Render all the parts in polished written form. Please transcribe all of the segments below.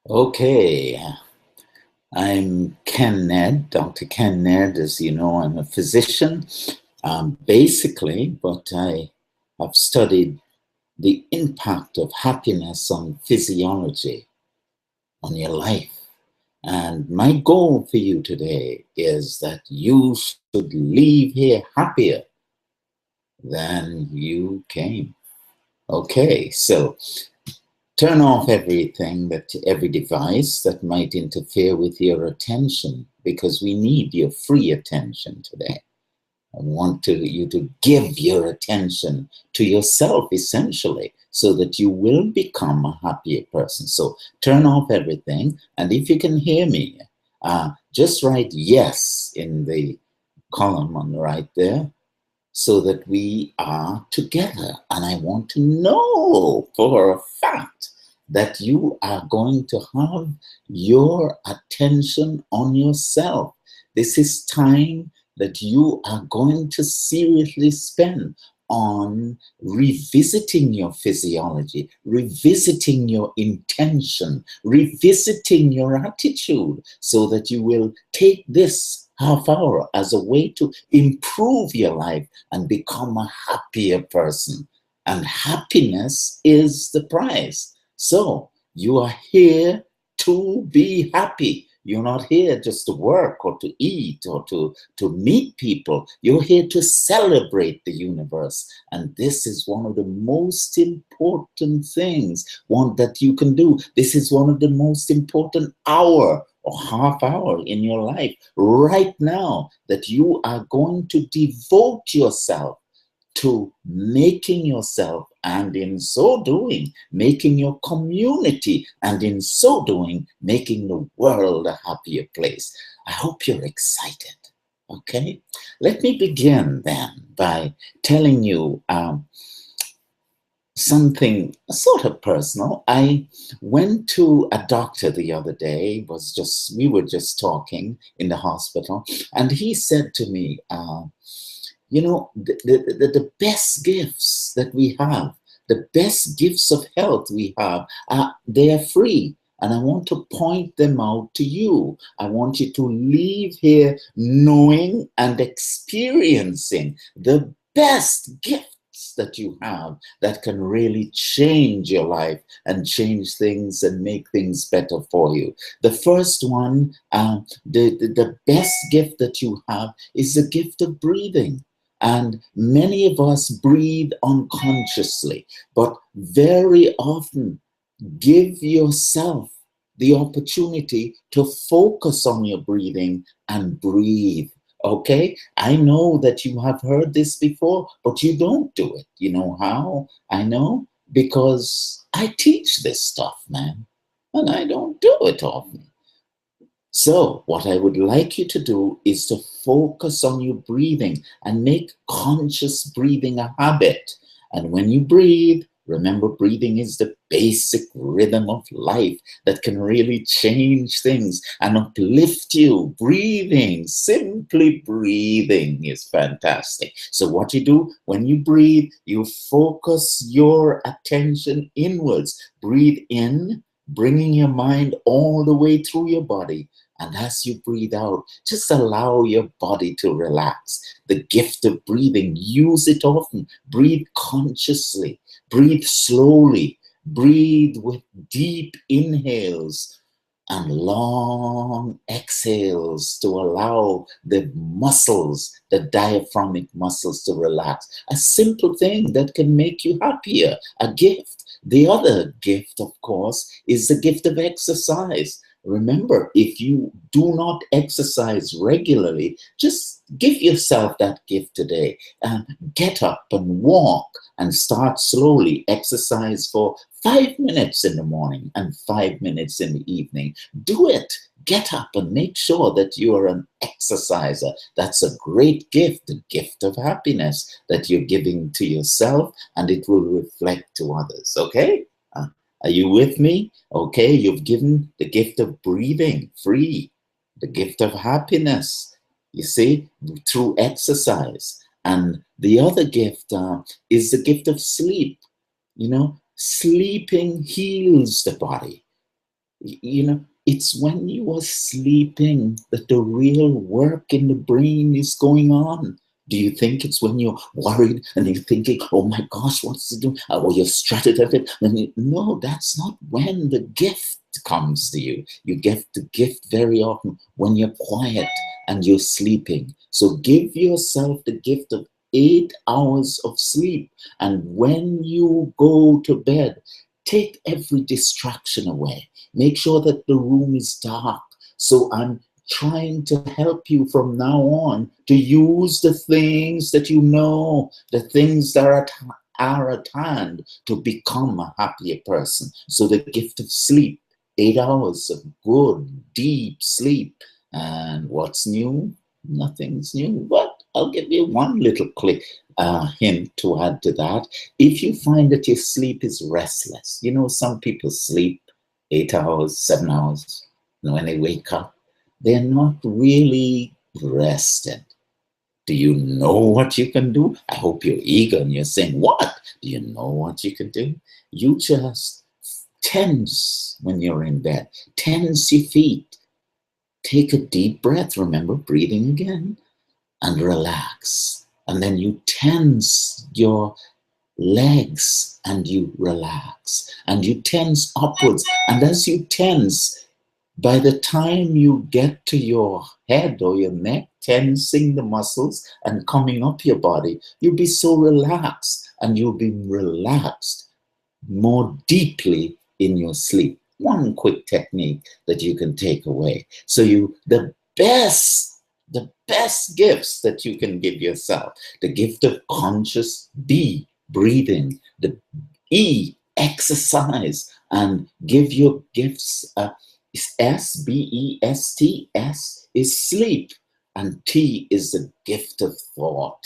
Okay, I'm Ken Ned, Dr. Ken Ned. As you know, I'm a physician, basically, but I have studied the impact of happiness on physiology, on your life. And my goal for you today is that you should leave here happier than you came. Okay, so turn off every device that might interfere with your attention, because we need your free attention today. I want you to give your attention to yourself, essentially, so that you will become a happier person. So turn off everything. And if you can hear me, just write yes in the column on the right there, so that we are together. And I want to know for a fact that you are going to have your attention on yourself. This is time that you are going to seriously spend on revisiting your physiology, revisiting your intention, revisiting your attitude, so that you will take this half hour as a way to improve your life and become a happier person. And happiness is the prize. So you are here to be happy. You're not here just to work or to eat or to meet people. You're here to celebrate the universe. And this is one of the most important things that you can do. This is one of the most important hour or half hour in your life right now, that you are going to devote yourself to making yourself, and in so doing, making your community, and in so doing, making the world a happier place. I hope you're excited. Okay, let me begin then by telling you something sort of personal. I went to a doctor the other day. We were just talking in the hospital, and he said to me, the best gifts that we have, the best gifts of health we have, they are free. And I want to point them out to you. I want you to leave here knowing and experiencing the best gifts that you have that can really change your life and change things and make things better for you. The first one, the best gift that you have is the gift of breathing. And many of us breathe unconsciously, but very often give yourself the opportunity to focus on your breathing and breathe. Okay, I know that you have heard this before, but you don't do it. You know how? I know, because I teach this stuff, man, and I don't do it often. So what I would like you to do is to focus on your breathing and make conscious breathing a habit. And when you breathe, remember, breathing is the basic rhythm of life that can really change things and uplift you. Breathing, simply breathing, is fantastic. So what you do when you breathe, you focus your attention inwards. Breathe in, bringing your mind all the way through your body. And as you breathe out, just allow your body to relax. The gift of breathing, use it often. Breathe consciously, breathe slowly, breathe with deep inhales and long exhales to allow the muscles, the diaphragmic muscles, to relax. A simple thing that can make you happier, a gift. The other gift, of course, is the gift of exercise. Remember, if you do not exercise regularly, just give yourself that gift today. Get up and walk and start slowly. Exercise for 5 minutes in the morning and 5 minutes in the evening. Do it. Get up and make sure that you are an exerciser. That's a great gift, the gift of happiness that you're giving to yourself, and it will reflect to others. Okay? Are you with me? Okay, you've given the gift of breathing free, the gift of happiness, you see, through exercise. And the other gift is the gift of sleep. You know, sleeping heals the body. You know, it's when you are sleeping that the real work in the brain is going on. Do you think it's when you're worried and you're thinking, oh my gosh, what's it doing? Or you're strutted at it? No, that's not when the gift comes to you. You get the gift very often when you're quiet and you're sleeping. So give yourself the gift of 8 hours of sleep. And when you go to bed, take every distraction away. Make sure that the room is dark. So I'm trying to help you from now on to use the things that you know, the things that are at hand to become a happier person. So the gift of sleep, 8 hours of good, deep sleep. And what's new? Nothing's new, but I'll give you one little hint to add to that. If you find that your sleep is restless, you know, some people sleep 8 hours, 7 hours, and when they wake up, they're not really rested. Do you know what you can do? I hope you're eager and you're saying, what? Do you know what you can do? You just tense when you're in bed. Tense your feet. Take a deep breath. Remember, breathing again. And relax. And then you tense your legs and you relax. And you tense upwards. And as you tense, by the time you get to your head or your neck, tensing the muscles and coming up your body, you'll be so relaxed, and you'll be relaxed more deeply in your sleep. One quick technique that you can take away. So the best gifts that you can give yourself, the gift of conscious B, breathing, the E, exercise, and give your gifts S, B-E-S-T, S is sleep, and T is the gift of thought.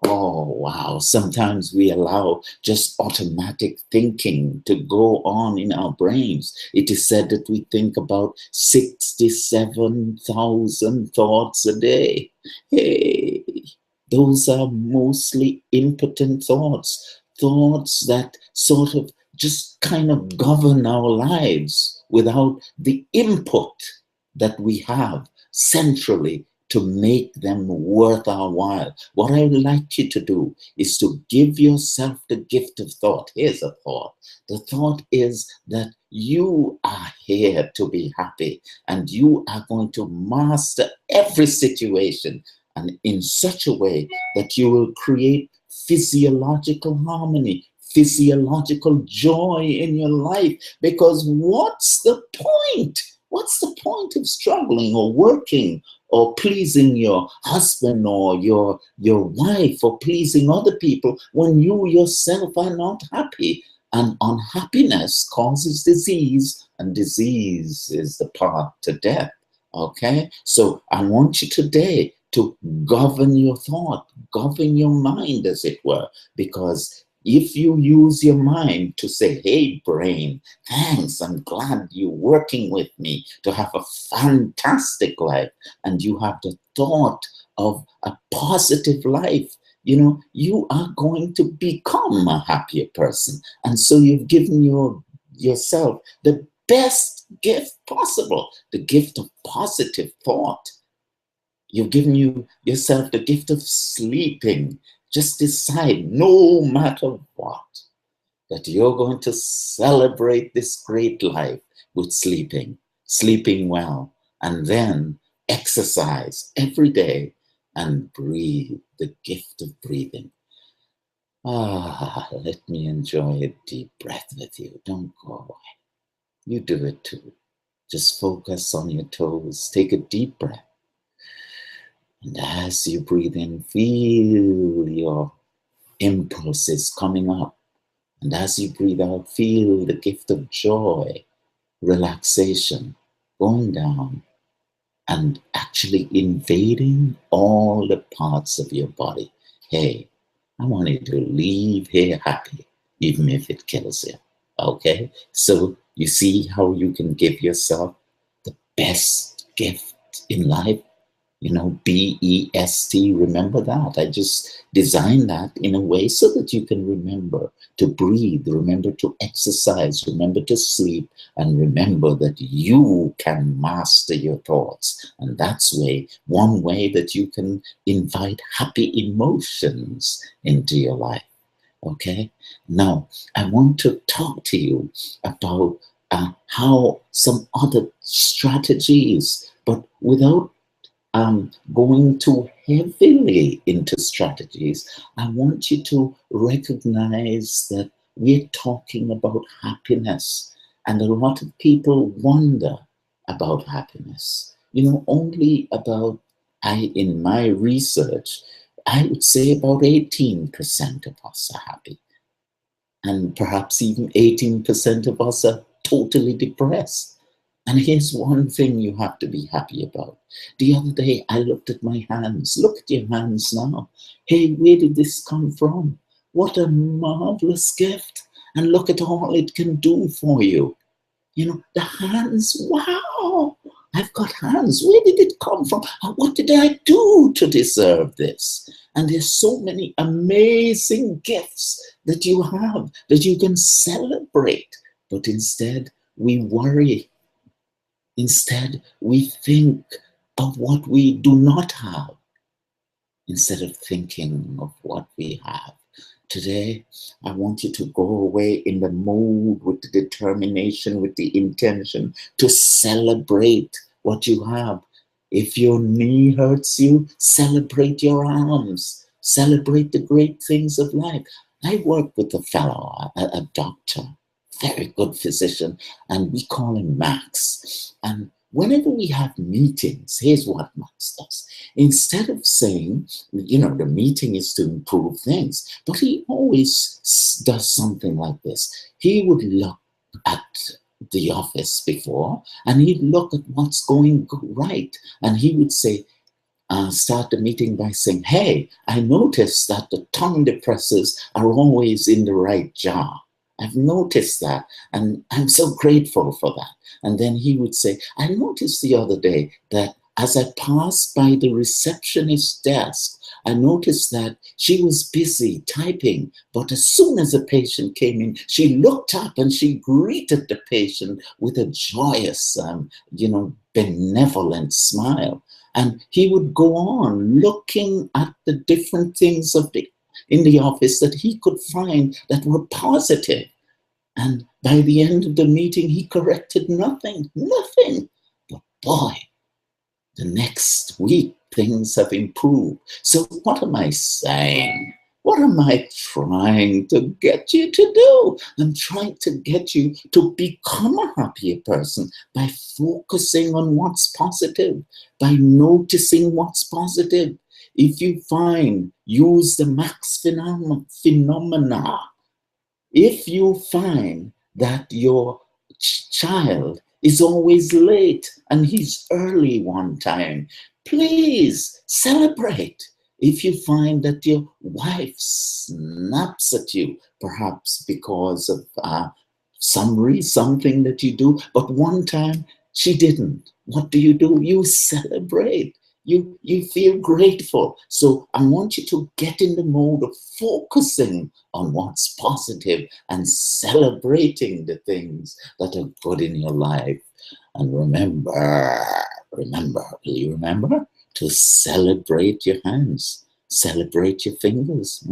Oh, wow. Sometimes we allow just automatic thinking to go on in our brains. It is said that we think about 67,000 thoughts a day. Hey, those are mostly impotent thoughts, thoughts that sort of just kind of govern our lives without the input that we have centrally to make them worth our while. What I would like you to do is to give yourself the gift of thought. Here's a thought. The thought is that you are here to be happy, and you are going to master every situation, and in such a way that you will create physiological harmony, physiological joy in your life. Because what's the point? What's the point of struggling or working or pleasing your husband or your wife or pleasing other people when you yourself are not happy? And unhappiness causes disease, and disease is the path to death. Okay? So I want you today to govern your thought, govern your mind, as it were, because if you use your mind to say, hey, brain, thanks, I'm glad you're working with me to have a fantastic life, and you have the thought of a positive life, you know, you are going to become a happier person. And so you've given yourself the best gift possible, the gift of positive thought. You've given yourself the gift of sleeping. Just decide, no matter what, that you're going to celebrate this great life with sleeping well, and then exercise every day and breathe, the gift of breathing. Let me enjoy a deep breath with you. Don't go away. You do it too. Just focus on your toes. Take a deep breath. And as you breathe in, feel your impulses coming up. And as you breathe out, feel the gift of joy, relaxation going down and actually invading all the parts of your body. Hey, I want you to leave here happy, even if it kills you. Okay? So you see how you can give yourself the best gift in life? You know, BEST, remember that. I just designed that in a way so that you can remember to breathe, remember to exercise, remember to sleep, and remember that you can master your thoughts. And that's one way that you can invite happy emotions into your life. Okay? Now, I want to talk to you about how some other strategies, but without going too heavily into strategies. I want you to recognize that we're talking about happiness, and a lot of people wonder about happiness. You know, only about, in my research, I would say about 18% of us are happy, and perhaps even 18% of us are totally depressed. And here's one thing you have to be happy about. The other day, I looked at my hands. Look at your hands now. Hey, where did this come from? What a marvelous gift. And look at all it can do for you. You know, the hands, wow. I've got hands. Where did it come from? What did I do to deserve this? And there's so many amazing gifts that you have that you can celebrate. But instead, we worry. Instead, we think of what we do not have instead of thinking of what we have. Today, I want you to go away in the mood with the determination, with the intention to celebrate what you have. If your knee hurts you, celebrate your arms. Celebrate the great things of life. I work with a fellow, a doctor, very good physician, and we call him Max. And whenever we have meetings, here's what Max does. Instead of saying, you know, the meeting is to improve things, but he always does something like this. He would look at the office before, and he'd look at what's going right, and he would say, start the meeting by saying, hey, I noticed that the tongue depressors are always in the right jar. I've noticed that, and I'm so grateful for that. And then he would say, I noticed the other day that as I passed by the receptionist's desk, I noticed that she was busy typing, but as soon as a patient came in, she looked up and she greeted the patient with a joyous, benevolent smile. And he would go on looking at the different things in the office that he could find that were positive. And by the end of the meeting, he corrected nothing. But boy, the next week, things have improved. So what am I saying? What am I trying to get you to do? I'm trying to get you to become a happier person by focusing on what's positive, by noticing what's positive. If you use the Max phenomena. If you find that your child is always late and he's early one time, please celebrate. If you find that your wife snaps at you, perhaps because of something that you do, but one time she didn't, what do? You celebrate. You feel grateful. So I want you to get in the mode of focusing on what's positive and celebrating the things that are good in your life. And remember, will you remember to celebrate your hands, celebrate your fingers,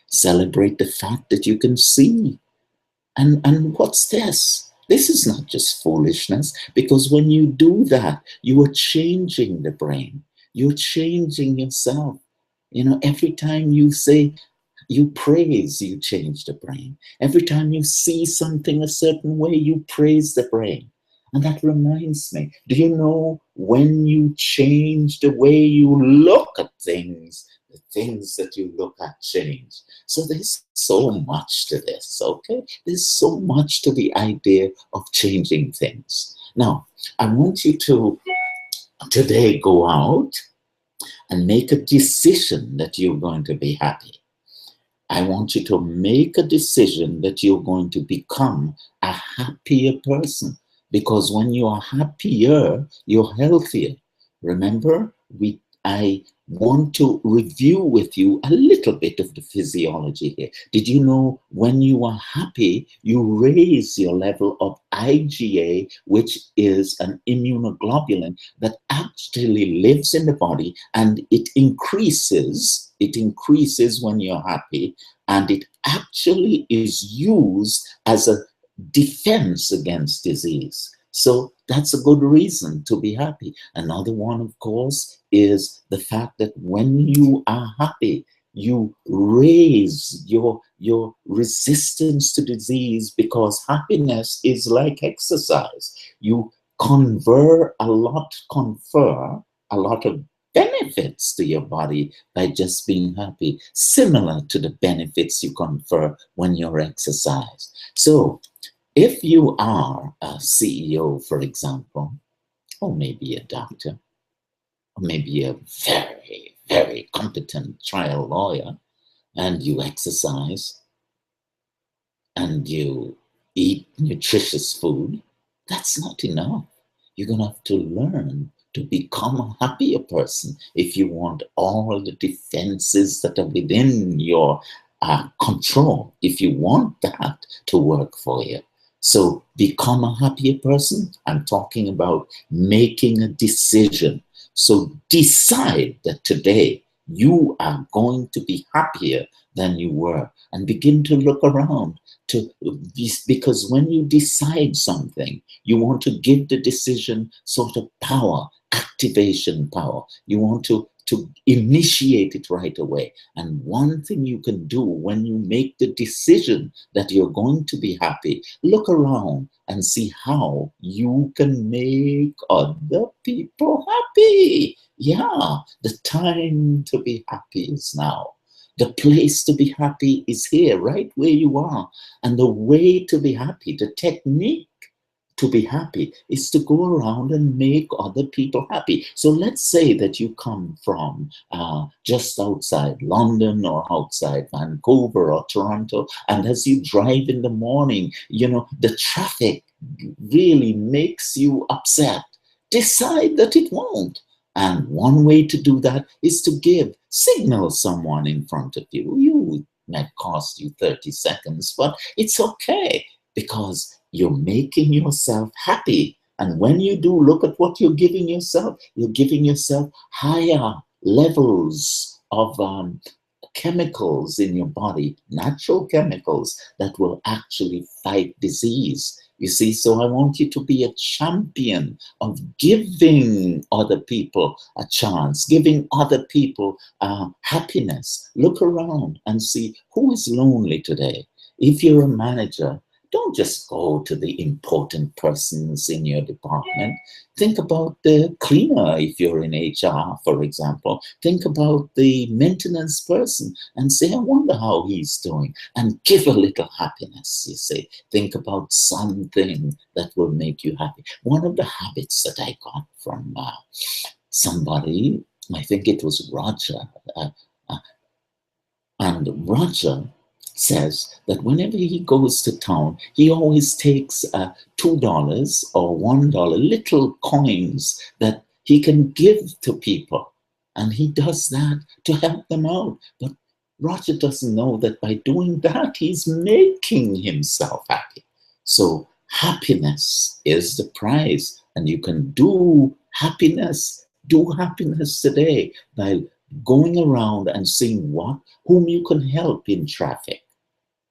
celebrate the fact that you can see. And what's this? This is not just foolishness, because when you do that, you are changing the brain. You're changing yourself. You know, every time you praise, you change the brain. Every time you see something a certain way, you praise the brain. And that reminds me, do you know when you change the way you look at things, the things that you look at change? So there's so much to this, okay? There's so much to the idea of changing things. Now, I want you to today go out and make a decision that you're going to be happy. I want you to make a decision that you're going to become a happier person. Because when you are happier, you're healthier. Remember, I want to review with you a little bit of the physiology here. Did you know when you are happy, you raise your level of IgA, which is an immunoglobulin that actually lives in the body, and it increases. It increases when you're happy, and it actually is used as a defense against disease. So that's a good reason to be happy. Another one, of course, is the fact that when you are happy, you raise your resistance to disease, because happiness is like exercise. You confer a lot of benefits to your body by just being happy, similar to the benefits you confer when you're exercise. So if you are a CEO, for example, or maybe a doctor, or maybe a very, very competent trial lawyer, and you exercise and you eat nutritious food, that's not enough. You're going to have to learn to become a happier person if you want all the defenses that are within your control, if you want that to work for you. So become a happier person. I'm talking about making a decision. So decide that today you are going to be happier than you were, and begin to look around because when you decide something, you want to give the decision sort of power, activation power. You want to initiate it right away. And one thing you can do when you make the decision that you're going to be happy, look around and see how you can make other people happy. Yeah, the time to be happy is now. The place to be happy is here, right where you are. And the way to be happy, the technique to be happy, is to go around and make other people happy. So let's say that you come from just outside London or outside Vancouver or Toronto, and as you drive in the morning, you know, the traffic really makes you upset. Decide that it won't. And one way to do that is to signal someone in front of you. It might cost you 30 seconds, but it's okay, because you're making yourself happy. And when you do, look at what you're giving yourself. You're giving yourself higher levels of chemicals in your body, natural chemicals that will actually fight disease. You see, so I want you to be a champion of giving other people a chance, giving other people happiness. Look around and see who is lonely today. If you're a manager, don't just go to the important persons in your department. Think about the cleaner if you're in HR, for example. Think about the maintenance person and say, I wonder how he's doing, and give a little happiness, you see. Think about something that will make you happy. One of the habits that I got from somebody, I think it was Roger, and Roger says that whenever he goes to town, he always takes $2 or $1 little coins that he can give to people. And he does that to help them out. But Roger doesn't know that by doing that, he's making himself happy. So happiness is the prize. And you can do happiness today by going around and seeing whom you can help in traffic,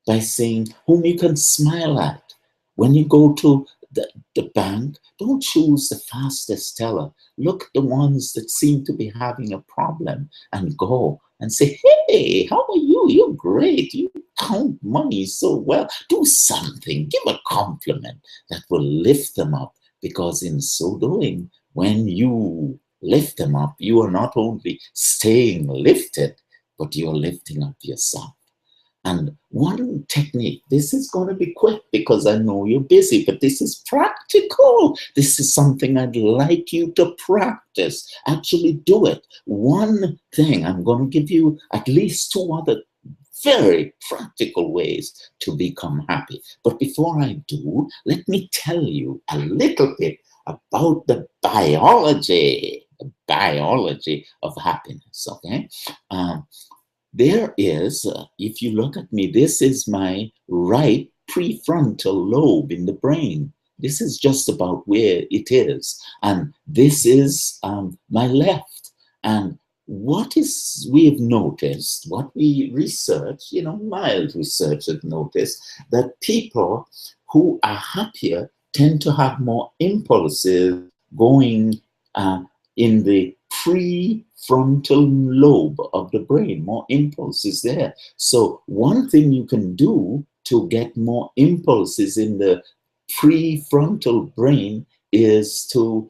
by saying whom you can smile at. When you go to the bank, don't choose the fastest teller. Look at the ones that seem to be having a problem and go and say, hey, how are you? You're great. You count money so well. Do something. Give a compliment that will lift them up, because in so doing, when you lift them up, you are not only staying lifted, but you're lifting up yourself. And one technique, this is going to be quick because I know you're busy, but this is practical. This is something I'd like you to practice. Actually do it. One thing, I'm going to give you at least 2 other very practical ways to become happy. But before I do, let me tell you a little bit about the biology biology of happiness, okay? There is, if you look at me, this is my right prefrontal lobe in the brain. This is just about where it is. And this is my left. And what is we've noticed, what we research, mild research has noticed, that people who are happier tend to have more impulses going in the prefrontal lobe of the brain, more impulses there. So one thing you can do to get more impulses in the prefrontal brain is to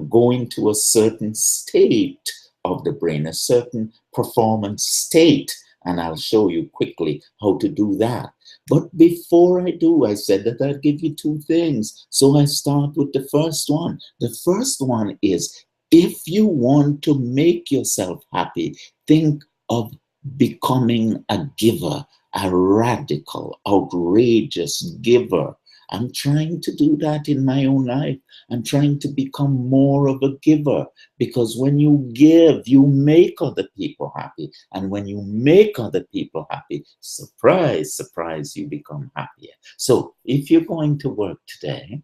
go into a certain state of the brain, a certain performance state. And I'll show you quickly how to do that. But before I do, I said that I'd give you two things. So I start with the first one. The first one is, if you want to make yourself happy, think of becoming a giver, a radical, outrageous giver. I'm trying to do that in my own life. I'm trying to become more of a giver, because when you give, you make other people happy. And when you make other people happy, surprise, surprise, you become happier. So if you're going to work today,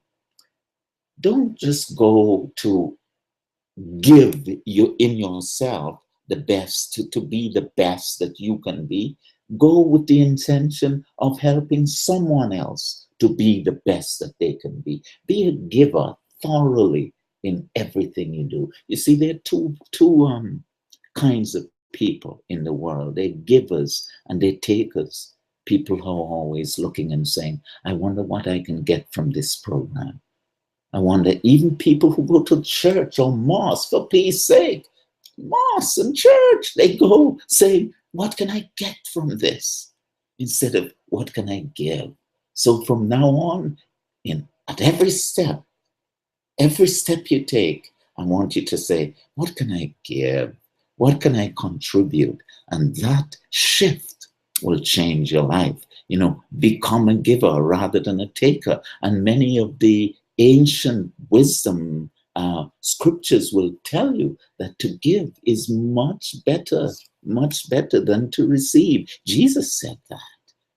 don't just go to give you in yourself the best, to be the best that you can be. Go with the intention of helping someone else to be the best that they can be. Be a giver thoroughly in everything you do. You see, there are two kinds of people in the world. They're givers and they're takers. People who are always looking and saying, I wonder what I can get from this program. I wonder, even people who go to church or mosque, for peace sake, mosque and church, they go saying, what can I get from this? Instead of, what can I give? So from now on, at every step you take, I want you to say, what can I give? What can I contribute? And that shift will change your life. Become a giver rather than a taker. And many of the ancient wisdom scriptures will tell you that to give is much better than to receive. Jesus said that.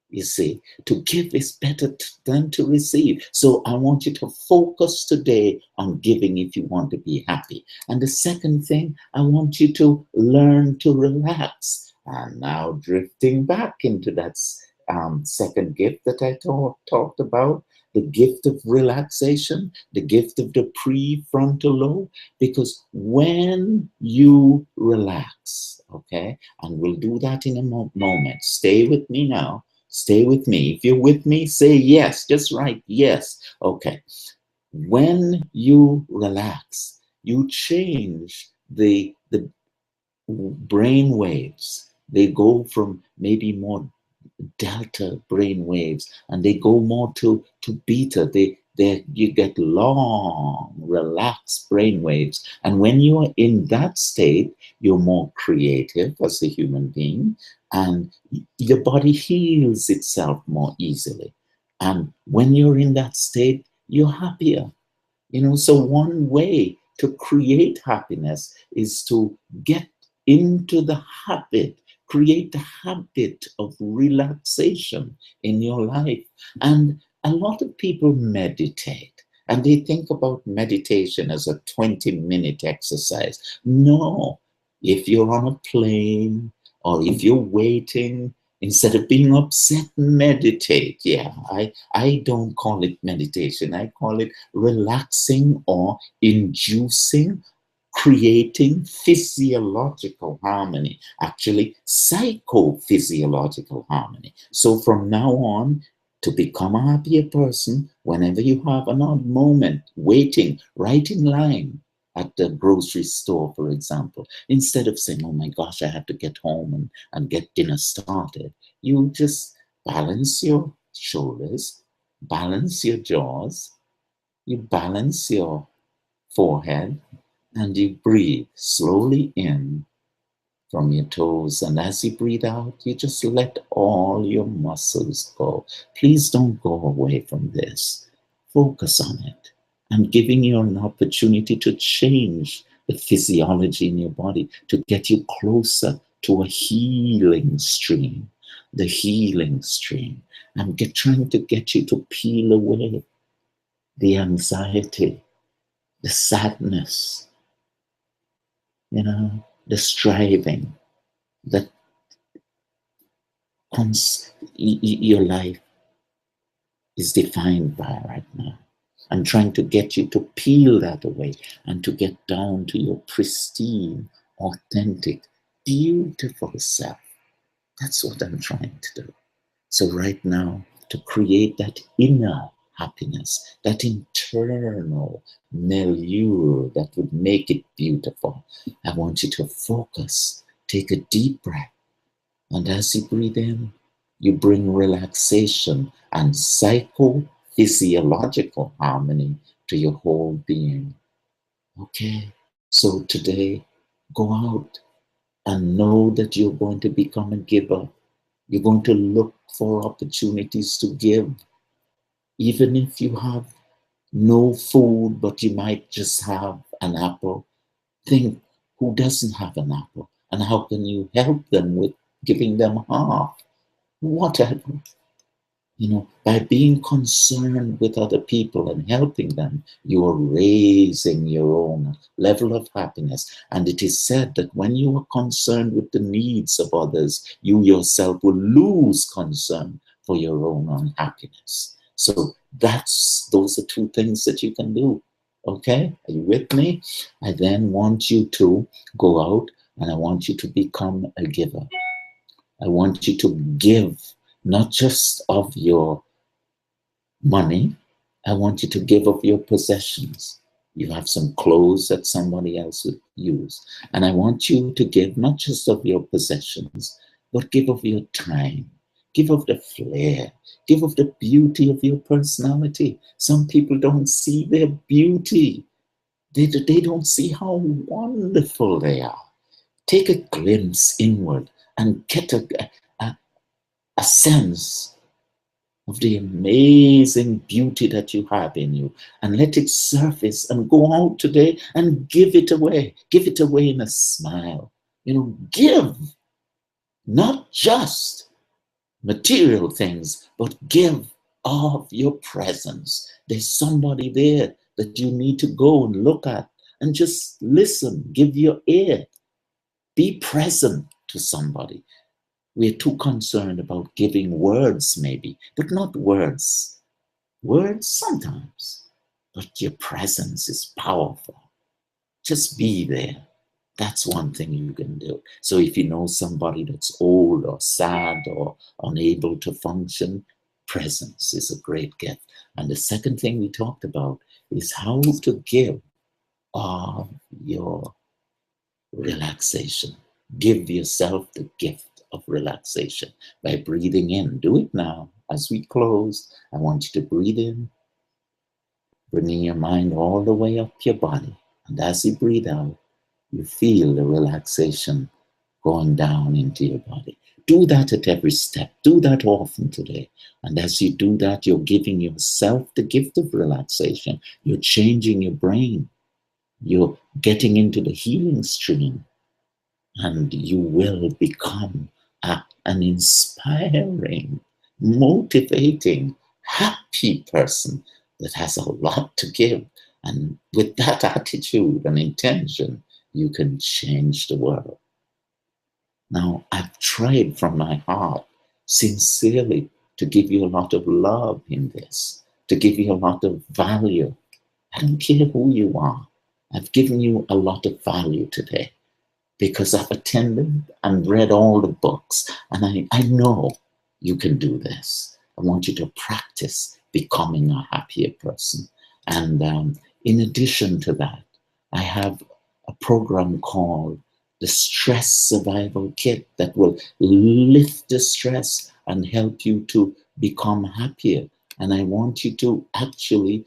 You see, to give is better than to receive. So I want you to focus today on giving if you want to be happy. And the second thing, I want you to learn to relax. And now drifting back into that second gift that I talked about, the gift of relaxation, the gift of the prefrontal lobe, because when you relax, okay, and we'll do that in a moment. Stay with me now. Stay with me. If you're with me, say yes. Just write yes. Okay. When you relax, you change the brain waves. They go from maybe more delta brain waves and they go more to beta. You get long, relaxed brain waves. And when you're in that state, you're more creative as a human being, and your body heals itself more easily. And when you're in that state, you're happier. So one way to create happiness is to get into the habit, create the habit of relaxation in your life. And a lot of people meditate and they think about meditation as a 20-minute exercise. No, if you're on a plane or if you're waiting, instead of being upset, meditate. Yeah, I don't call it meditation. I call it relaxing or inducing, creating physiological harmony, actually psychophysiological harmony. So from now on, to become a happier person, whenever you have an odd moment, waiting, right in line at the grocery store, for example, instead of saying, oh my gosh, I have to get home and get dinner started, you just balance your shoulders, balance your jaws, you balance your forehead, and you breathe slowly in from your toes. And as you breathe out, you just let all your muscles go. Please don't go away from this. Focus on it. I'm giving you an opportunity to change the physiology in your body, to get you closer to a healing stream, the healing stream. I'm trying to get you to peel away the anxiety, the sadness, the striving that your life is defined by right now. I'm trying to get you to peel that away and to get down to your pristine, authentic, beautiful self. That's what I'm trying to do. So right now, to create that inner happiness, that internal milieu that would make it beautiful, I want you to focus. Take a deep breath. And as you breathe in, you bring relaxation and psychophysiological harmony to your whole being. Okay, so today, go out and know that you're going to become a giver. You're going to look for opportunities to give. Even if you have no food, but you might just have an apple, think, who doesn't have an apple? And how can you help them with giving them half? Whatever. By being concerned with other people and helping them, you are raising your own level of happiness. And it is said that when you are concerned with the needs of others, you yourself will lose concern for your own unhappiness. So those are two things that you can do. Okay, are you with me? I then want you to go out and I want you to become a giver. I want you to give, not just of your money. I want you to give of your possessions. You have some clothes that somebody else would use. And I want you to give not just of your possessions, but give of your time. Give of the flair. Give of the beauty of your personality. Some people don't see their beauty. They don't see how wonderful they are. Take a glimpse inward and get a sense of the amazing beauty that you have in you, and let it surface and go out today and give it away. Give it away in a smile. Give, not just material things, but give of your presence. There's somebody there that you need to go and look at and just listen. Give your ear. Be present to somebody. We're too concerned about giving words, maybe, but not words. Words sometimes, but your presence is powerful. Just be there. That's one thing you can do. So if you know somebody that's old or sad or unable to function, presence is a great gift. And the second thing we talked about is how to give of your relaxation. Give yourself the gift of relaxation by breathing in. Do it now. As we close, I want you to breathe in, bringing your mind all the way up your body. And as you breathe out, you feel the relaxation going down into your body. Do that at every step. Do that often today. And as you do that, you're giving yourself the gift of relaxation. You're changing your brain. You're getting into the healing stream. And you will become an inspiring, motivating, happy person that has a lot to give. And with that attitude and intention, you can change the world. Now, I've tried from my heart, sincerely, to give you a lot of love in this, to give you a lot of value. I don't care who you are. I've given you a lot of value today because I've attended and read all the books, and I know you can do this. I want you to practice becoming a happier person. And in addition to that, I have a program called the Stress Survival Kit that will lift the stress and help you to become happier. And I want you to actually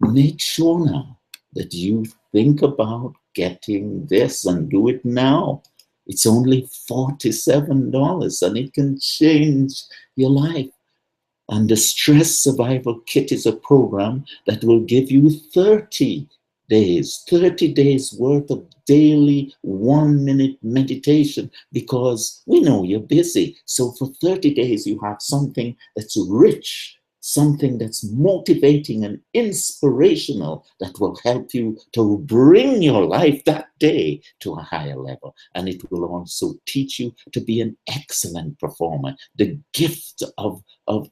make sure now that you think about getting this and do it now. It's only $47 and it can change your life. And the Stress Survival Kit is a program that will give you 30 days worth of daily 1-minute meditation, because we know you're busy. So for 30 days, you have something that's rich, something that's motivating and inspirational, that will help you to bring your life that day to a higher level. And it will also teach you to be an excellent performer, the gift of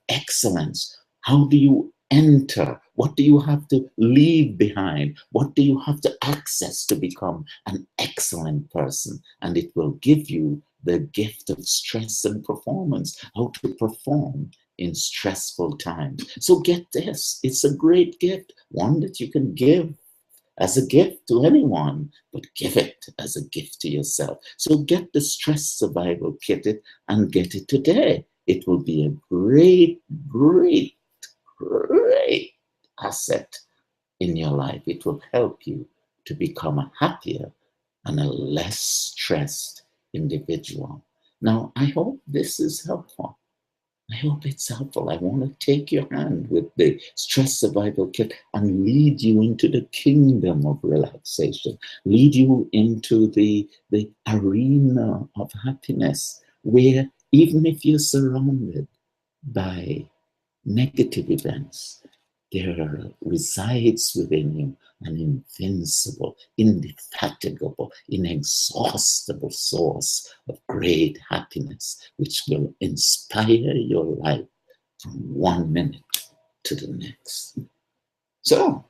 excellence. How do you enter? What do you have to leave behind? What do you have to access to become an excellent person? And it will give you the gift of stress and performance, how to perform in stressful times. So get this, it's a great gift, one that you can give as a gift to anyone, but give it as a gift to yourself. So get the Stress Survival Kit and get it today. It will be a great, great, great asset in your life. It will help you to become a happier and a less stressed individual. Now, I hope this is helpful. I hope it's helpful. I want to take your hand with the Stress Survival Kit and lead you into the kingdom of relaxation, lead you into the arena of happiness, where even if you're surrounded by negative events, there resides within you an invincible, indefatigable, inexhaustible source of great happiness, which will inspire your life from 1 minute to the next. So,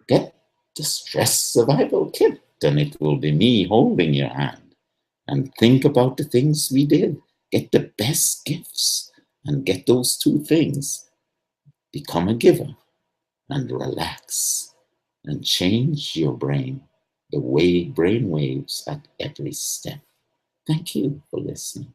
get the Stress Survival Kit, and it will be me holding your hand. And think about the things we did. Get the best gifts and get those two things. Become a giver and relax and change your brain, the way brain waves at every step. Thank you for listening.